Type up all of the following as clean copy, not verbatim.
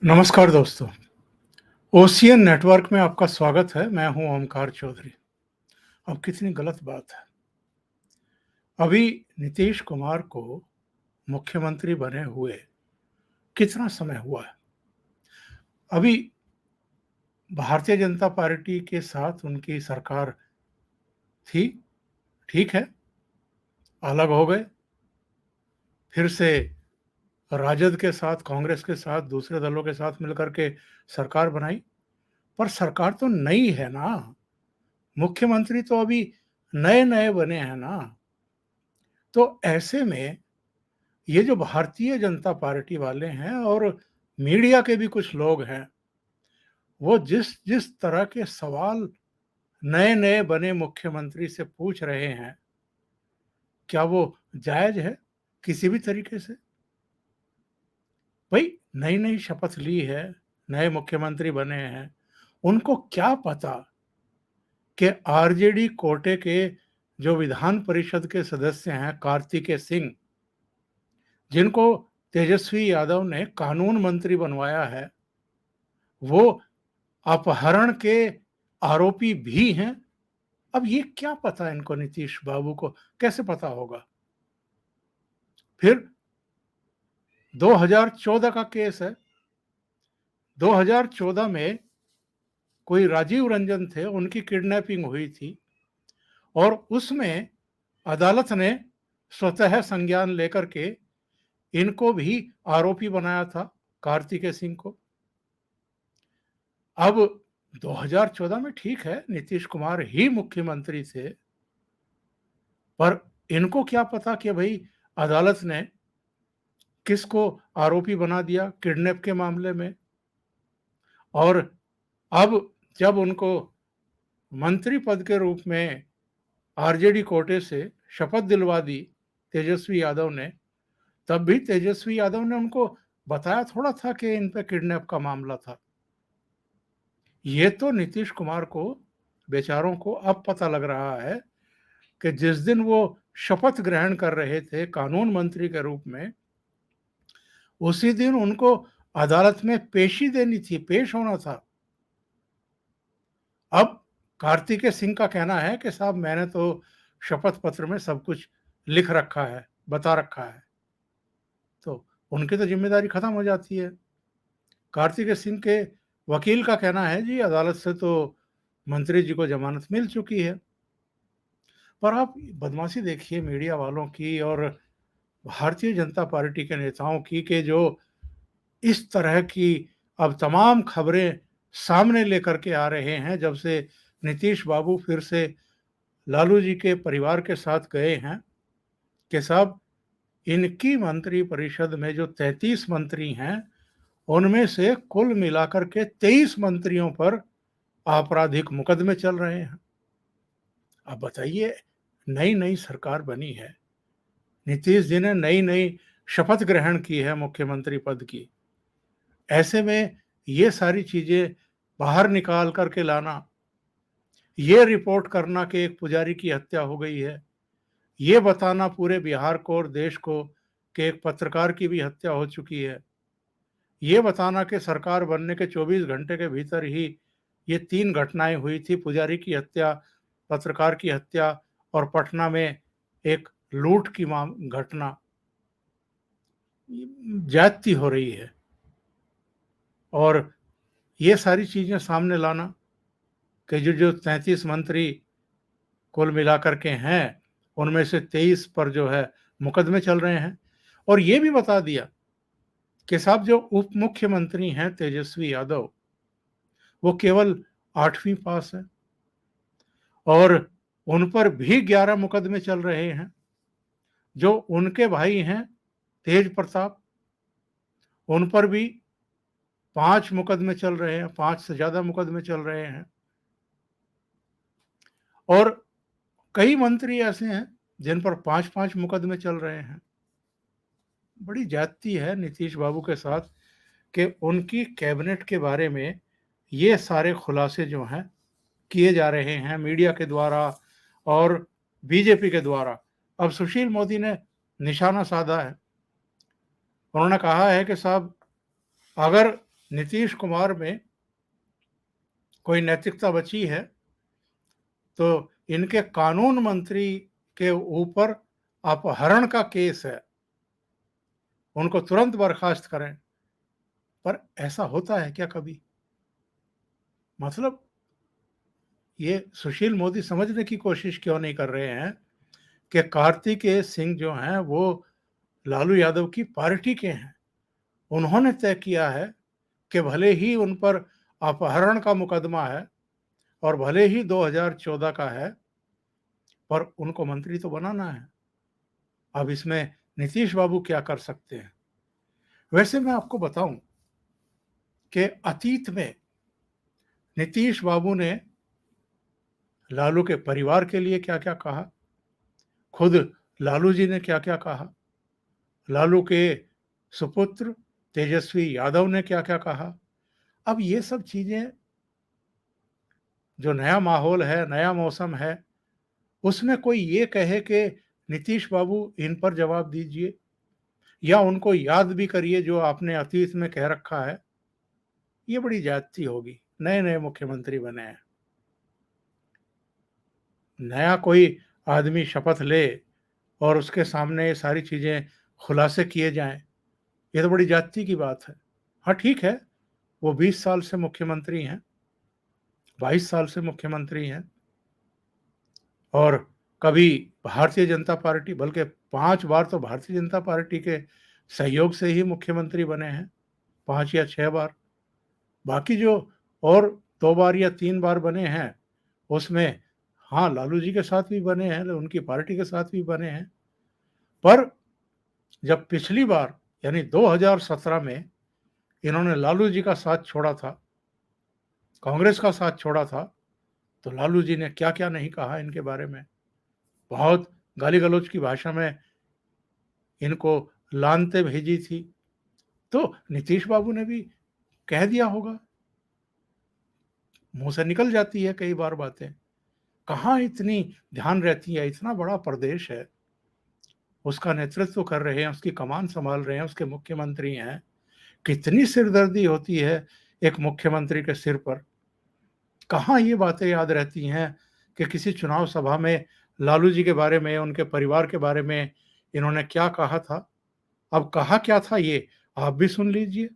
नमस्कार दोस्तों। Ocean network में आपका स्वागत है। मैं हूं ओमकार चौधरी। अब कितनी गलत बात है। अभी नीतीश कुमार को मुख्यमंत्री बने हुए कितना समय हुआ है। अभी भारतीय जनता पार्टी के साथ उनकी सरकार थी, ठीक है, अलग हो गए, फिर से राजद के साथ, कांग्रेस के साथ, दूसरे दलों के साथ मिलकर के सरकार बनाई। पर सरकार तो नई है ना, मुख्यमंत्री तो अभी नए नए बने हैं ना। तो ऐसे में ये जो भारतीय जनता पार्टी वाले हैं और मीडिया के भी कुछ लोग हैं, वो जिस जिस तरह के सवाल नए नए बने मुख्यमंत्री से पूछ रहे हैं, क्या वो जायज है किसी भी तरीके से? भाई, नई नई शपथ ली है, नए मुख्यमंत्री बने हैं, उनको क्या पता कि आरजेडी कोटे के जो विधान परिषद के सदस्य हैं कार्तिकेय सिंह, जिनको तेजस्वी यादव ने कानून मंत्री बनवाया है, वो अपहरण के आरोपी भी हैं। अब ये क्या पता इनको, नीतीश बाबू को कैसे पता होगा? फिर 2014 का केस है। 2014 में कोई राजीव रंजन थे, उनकी किडनैपिंग हुई थी और उसमें अदालत ने स्वतः संज्ञान लेकर के इनको भी आरोपी बनाया था, कार्तिकेय सिंह को। अब 2014 में ठीक है, नीतीश कुमार ही मुख्यमंत्री थे, पर इनको क्या पता कि भाई अदालत ने किसको आरोपी बना दिया किडनैप के मामले में। और अब जब उनको मंत्री पद के रूप में आरजेडी कोटे से शपथ दिलवा दी तेजस्वी यादव ने, तब भी तेजस्वी यादव ने उनको बताया थोड़ा था कि इन पे किडनैप का मामला था। ये तो नीतीश कुमार को, बेचारों को अब पता लग रहा है कि जिस दिन वो शपथ ग्रहण कर रहे थे कानून मंत्री के रूप में, उसी दिन उनको अदालत में पेशी देनी थी, पेश होना था। अब कार्तिकेय सिंह का कहना है कि साहब मैंने तो शपथ पत्र में सब कुछ लिख रखा है, बता रखा है। तो उनकी तो जिम्मेदारी खत्म हो जाती है। कार्तिकेय सिंह के वकील का कहना है जी अदालत से तो मंत्री जी को जमानत मिल चुकी है। पर आप बदमाशी देखिए मीडिया वालों की और भारतीय जनता पार्टी के नेताओं की, कि जो इस तरह की अब तमाम खबरें सामने लेकर के आ रहे हैं जब से नीतीश बाबू फिर से लालू जी के परिवार के साथ गए हैं, कि साहब इनकी मंत्री परिषद में जो 33 मंत्री हैं, उनमें से कुल मिलाकर के 23 मंत्रियों पर आपराधिक मुकदमे चल रहे हैं। अब बताइए, नई नई सरकार बनी है, नीतीश जी ने नई नई शपथ ग्रहण की है मुख्यमंत्री पद की। ऐसे में ये सारी चीजें बाहर निकाल करके लाना, ये रिपोर्ट करना कि एक पुजारी की हत्या हो गई है, ये बताना पूरे बिहार को और देश को कि एक पत्रकार की भी हत्या हो चुकी है, ये बताना कि सरकार बनने के 24 घंटे के भीतर ही ये 3 घटनाएं हुई थी, पुजारी की हत्या, पत्रकार की हत्या और पटना में एक लूट की घटना। ज्यादती हो रही है और ये सारी चीजें सामने लाना कि जो जो 33 मंत्री कुल मिलाकर के हैं, उनमें से 23 पर जो है मुकदमे चल रहे हैं। और ये भी बता दिया कि साहब जो उप मुख्यमंत्री हैं तेजस्वी यादव, वो केवल 8वीं पास है और उन पर भी 11 मुकदमे चल रहे हैं। जो उनके भाई हैं तेज प्रताप, उन पर भी 5 मुकदमे चल रहे हैं, 5 से ज्यादा मुकदमे चल रहे हैं। और कई मंत्री ऐसे हैं जिन पर 5-5 मुकदमे चल रहे हैं। बड़ी ज्यादती है नीतीश बाबू के साथ कि उनकी कैबिनेट के बारे में ये सारे खुलासे जो हैं किए जा रहे हैं मीडिया के द्वारा और बीजेपी के द्वारा। अब सुशील मोदी ने निशाना साधा है। उन्होंने कहा है कि साहब अगर नीतीश कुमार में कोई नैतिकता बची है तो इनके कानून मंत्री के ऊपर अपहरण का केस है, उनको तुरंत बर्खास्त करें। पर ऐसा होता है क्या कभी? मतलब ये सुशील मोदी समझने की कोशिश क्यों नहीं कर रहे हैं कि कार्तिकेय सिंह जो हैं वो लालू यादव की पार्टी के हैं। उन्होंने तय किया है कि भले ही उन पर अपहरण का मुकदमा है और भले ही 2014 का है, पर उनको मंत्री तो बनाना है। अब इसमें नीतीश बाबू क्या कर सकते हैं? वैसे मैं आपको बताऊं कि अतीत में नीतीश बाबू ने लालू के परिवार के लिए क्या-क्या कहा, खुद लालू जी ने क्या-क्या कहा, लालू के सुपुत्र तेजस्वी यादव ने क्या-क्या कहा। अब ये सब चीज़ें, जो नया माहौल है, नया मौसम है, उसमें कोई ये कहे कि नीतीश बाबू इन पर जवाब दीजिए या उनको याद भी करिए जो आपने अतीत में कह रखा है, ये बड़ी ज्यादती होगी। नए-नए मुख्यमंत्री बने हैं। नया कोई आदमी शपथ ले और उसके सामने ये सारी चीज़ें खुलासे किए जाएँ, ये तो बड़ी ज्यादती की बात है। हाँ, ठीक है, वो 20 साल से मुख्यमंत्री हैं, 22 साल से मुख्यमंत्री हैं और कभी भारतीय जनता पार्टी, बल्कि 5 बार तो भारतीय जनता पार्टी के सहयोग से ही मुख्यमंत्री बने हैं, 5 या 6 बार। बाकी जो और 2 बार या 3 बार बने हैं, उसमें हाँ, लालू जी के साथ भी बने हैं, उनकी पार्टी के साथ भी बने हैं। पर जब पिछली बार यानी 2017 में इन्होंने लालू जी का साथ छोड़ा था, कांग्रेस का साथ छोड़ा था, तो लालू जी ने क्या-क्या नहीं कहा इनके बारे में। बहुत गाली-गलौच की भाषा में इनको लानतें भेजी थी। तो नीतीश बाबू ने भी कह दिया होगा, मुँह से निकल जाती है कई बार बातें। कहाँ इतनी ध्यान रहती है, इतना बड़ा प्रदेश है, उसका नेतृत्व कर रहे हैं, उसकी कमान सँभाल रहे हैं, उसके मुख्यमंत्री हैं। कितनी सिरदर्दी होती है एक मुख्यमंत्री के सिर पर। कहाँ ये बातें याद रहती हैं कि किसी चुनाव सभा में लालू जी के बारे में, उनके परिवार के बारे में इन्होंने क्या कहा था? अब कहा क्या था ये आप भी सुन लीजिए।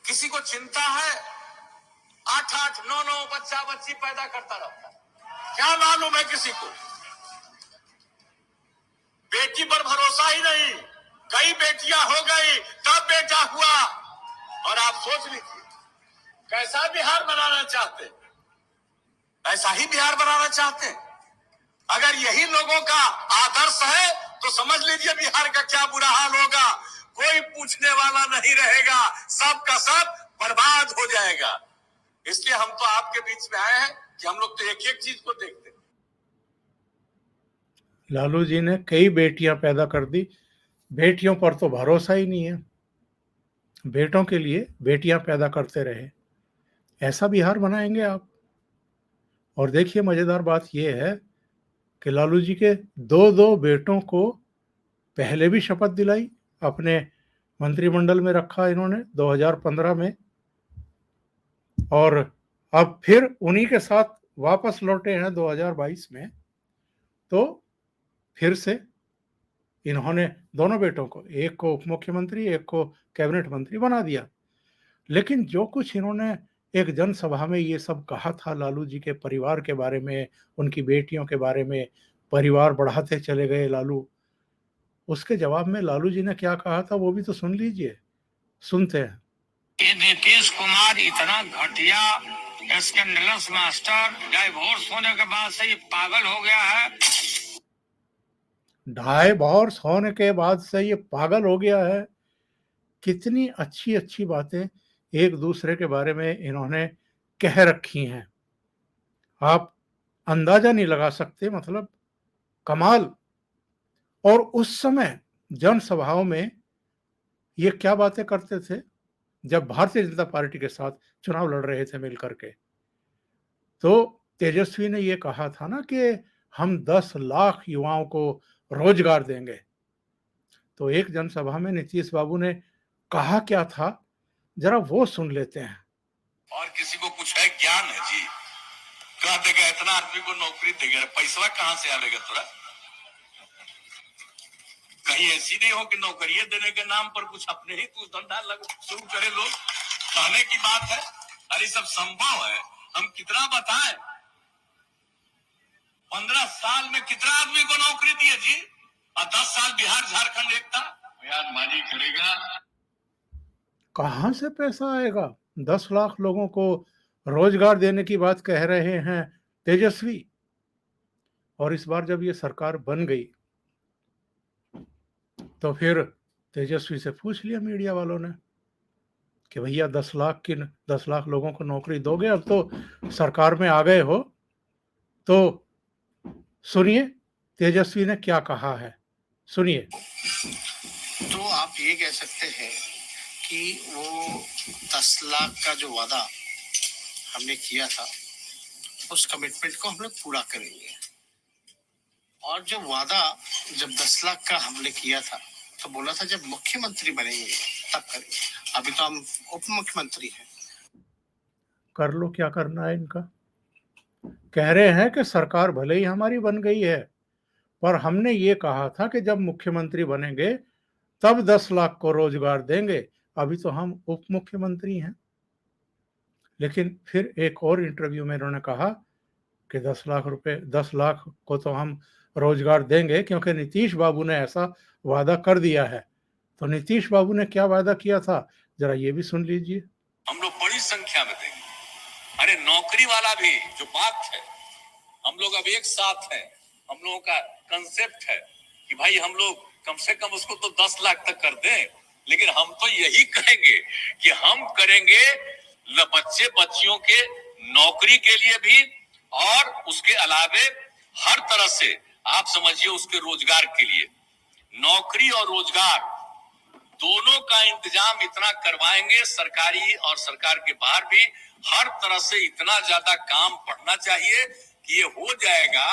किसी को चिंता है 8-8, 9-9 बच्चा बच्ची पैदा करता रहता है, क्या मालूम है किसी को? बेटी पर भरोसा ही नहीं, कई बेटियां हो गई तब बेटा हुआ। और आप सोच लीजिए कैसा बिहार बनाना चाहते, ऐसा ही बिहार बनाना चाहते। अगर यही लोगों का आदर्श है तो समझ लीजिए बिहार का क्या बुरा हाल होगा। कोई पूछने वाला नहीं रहेगा, सब का सब बर्बाद हो जाएगा। इसलिए हम तो आपके बीच में आए हैं कि हम लोग तो एक एक चीज को देखते हैं। लालू जी ने कई बेटियां पैदा कर दी, बेटियों पर तो भरोसा ही नहीं है। बेटों के लिए बेटियां पैदा करते रहे, ऐसा बिहार बनाएंगे आप? और देखिए मजेदार बात यह है कि लालू जी के दो दो बेटों को पहले भी शपथ दिलाई, अपने मंत्रिमंडल में रखा इन्होंने 2015 में, और अब फिर उन्हीं के साथ वापस लौटे हैं 2022 में। तो फिर से इन्होंने दोनों बेटों को, एक को उप मुख्यमंत्री, एक को कैबिनेट मंत्री बना दिया। लेकिन जो कुछ इन्होंने एक जनसभा में ये सब कहा था लालू जी के परिवार के बारे में, उनकी बेटियों के बारे में, परिवार बढ़ाते चले गए लालू, उसके जवाब में लालू जी ने क्या कहा था वो भी तो सुन लीजिए। सुनते हैं। ये नीतीश कुमार इतना घटिया स्कैंडलस मास्टर, डाइवोर्स होने के बाद से ये पागल हो गया है। डाइवोर्स होने के बाद से ये पागल हो गया है। कितनी अच्छी अच्छी बातें एक दूसरे के बारे में इन्होंने कह रखी हैं, आप अंदाजा नहीं लगा सकते। मतलब कमाल। और उस समय जनसभाओं में ये क्या बातें करते थे जब भारतीय जनता पार्टी के साथ चुनाव लड़ रहे थे मिलकर के। तो तेजस्वी ने ये कहा था ना कि हम 10 लाख युवाओं को रोजगार देंगे। तो एक जनसभा में नीतीश बाबू ने कहा क्या था, जरा वो सुन लेते हैं। और किसी को कुछ है ज्ञान है जी, कह देगा इतना आदमी को नौकरी देगा, पैसा कहाँ से आएगा थोड़ा? कहीं ऐसी नहीं हो कि नौकरियां देने के नाम पर कुछ अपने ही कुछ धंधा शुरू करे लोग। कहने की बात है, अरे सब संभव है, हम कितना बताएं। 15 साल में कितना आदमी को नौकरी दिए जी, और 10 साल बिहार झारखंड एकता बयानबाजी करेगा। कहाँ से पैसा आएगा? 10 लाख लोगों को रोजगार देने की बात कह रहे हैं तेजस्वी। और इस बार जब ये सरकार बन गई तो फिर तेजस्वी से पूछ लिया मीडिया वालों ने कि भैया 10 लाख लोगों को नौकरी दोगे, अब तो सरकार में आ गए हो, तो सुनिए तेजस्वी ने क्या कहा है, सुनिए। तो आप ये कह सकते हैं कि वो 10 लाख का जो वादा हमने किया था उस कमिटमेंट को हम लोग पूरा करेंगे। और जो वादा जब 10 लाख का हमने किया था तो बोला था जब मुख्यमंत्री बनेंगे तब करेंगे। अभी तो हम उप मुख्यमंत्री हैं। कर लो, क्या करना है इनका। कह रहे हैं कि सरकार भले ही हमारी बन गई है, पर हमने ये कहा था कि जब मुख्यमंत्री बनेंगे तब 10 लाख को रोजगार देंगे, अभी तो हम उप मुख्यमंत्री हैं। लेकिन फिर एक और इंटरव्यू में इन्होंने कहा कि 10 लाख को तो हम रोजगार देंगे क्योंकि नीतीश बाबू ने ऐसा वादा कर दिया है। तो नीतीश बाबू ने क्या वादा किया था, जरा ये भी सुन लीजिए। हम लोग बड़ी संख्या में देंगे। अरे नौकरी वाला भी जो बात है, हम लोग अब एक साथ हैं। हम लोगों का कंसेप्ट है कि भाई हम लोग कम से कम उसको तो 10 लाख तक कर दें, लेकिन हम तो यही कहेंगे कि हम करेंगे बच्चे बच्चियों के नौकरी के लिए भी, और उसके अलावे हर तरह से आप समझिए उसके रोजगार के लिए। नौकरी और रोजगार दोनों का इंतजाम इतना करवाएंगे, सरकारी और सरकार के बाहर भी हर तरह से इतना ज्यादा काम पड़ना चाहिए कि ये हो जाएगा।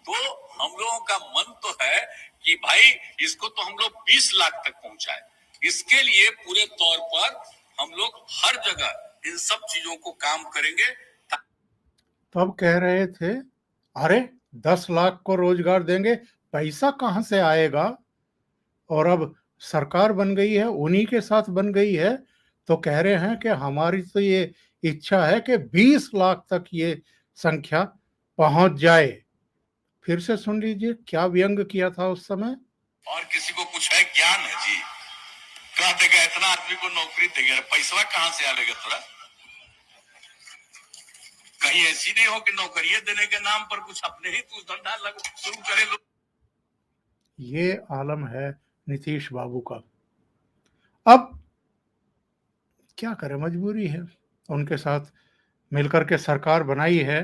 तो हम लोगों का मन तो है कि भाई इसको तो हम लोग 20 लाख तक पहुंचाए। इसके लिए पूरे तौर पर हम लोग हर जगह इन सब चीजों को काम करेंगे। तब कह रहे थे अरे 10 लाख को रोजगार देंगे, पैसा कहां से आएगा। और अब सरकार बन गई है, उन्हीं के साथ बन गई है, तो कह रहे हैं कि हमारी तो ये इच्छा है कि 20 लाख तक ये संख्या पहुंच जाए। फिर से सुन लीजिए क्या व्यंग किया था उस समय। और किसी को कुछ है ज्ञान है जी, कह देगा इतना आदमी को नौकरी देगा, पैसा कहां से आएगा थोड़ा? कहीं ऐसी नहीं हो कि नौकरियां देने के नाम पर कुछ अपने ही कुछ धंधा शुरू करे लोग। ये आलम है नीतीश बाबू का। अब क्या करें, मजबूरी है, उनके साथ मिलकर के सरकार बनाई है,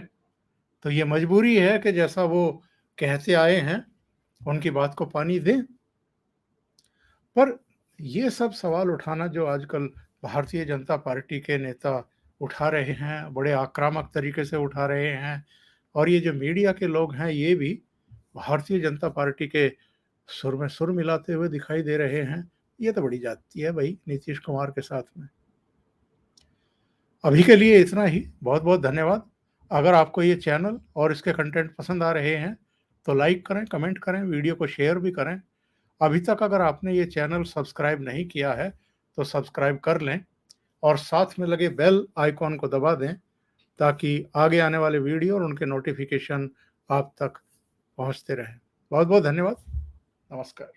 तो ये मजबूरी है कि जैसा वो कहते आए हैं उनकी बात को पानी दें। पर ये सब सवाल उठाना जो आजकल भारतीय जनता पार्टी के नेता उठा रहे हैं, बड़े आक्रामक तरीके से उठा रहे हैं, और ये जो मीडिया के लोग हैं ये भी भारतीय जनता पार्टी के सुर में सुर मिलाते हुए दिखाई दे रहे हैं, ये तो बड़ी जाती है भाई नीतीश कुमार के साथ में। अभी के लिए इतना ही, बहुत बहुत धन्यवाद। अगर आपको ये चैनल और इसके कंटेंट पसंद आ रहे हैं तो लाइक करें, कमेंट करें, वीडियो को शेयर भी करें। अभी तक अगर आपने ये चैनल सब्सक्राइब नहीं किया है तो सब्सक्राइब कर लें और साथ में लगे बेल आइकॉन को दबा दें ताकि आगे आने वाले वीडियो और उनके नोटिफिकेशन आप तक पहुंचते रहें। बहुत बहुत धन्यवाद। नमस्कार।